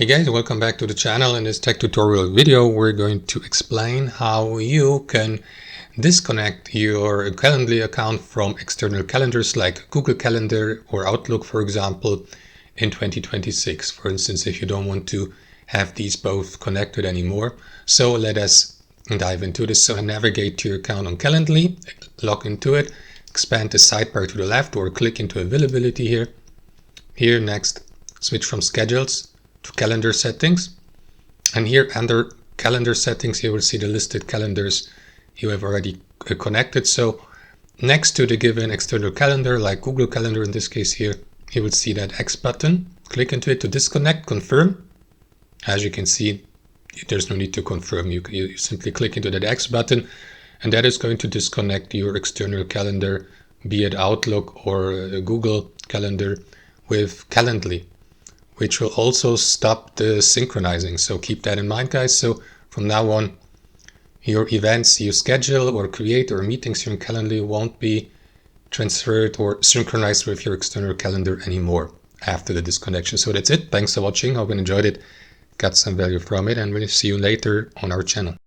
Hey guys, welcome back to the channel. In this tech tutorial video, we're going to explain how you can disconnect your Calendly account from external calendars like Google Calendar or Outlook, for example, in 2026. For instance, if you don't want to have these both connected anymore. So let us dive into this. So navigate to your account on Calendly, log into it, expand the sidebar to the left or click into availability here. Here next, switch from schedules to calendar settings, and here under calendar settings you will see the listed calendars you have already connected. So next to the given external calendar, like Google Calendar in this case here, you will see that X button. Click into it to disconnect, confirm. As you can see, there's no need to confirm. You simply click into that X button, and that is going to disconnect your external calendar, be it Outlook or Google Calendar, with Calendly, which will also stop the synchronizing. So keep that in mind, guys. So from now on, your events you schedule or create or meetings here in Calendly won't be transferred or synchronized with your external calendar anymore after the disconnection. So that's it. Thanks for watching. Hope you enjoyed it, got some value from it, and we'll see you later on our channel.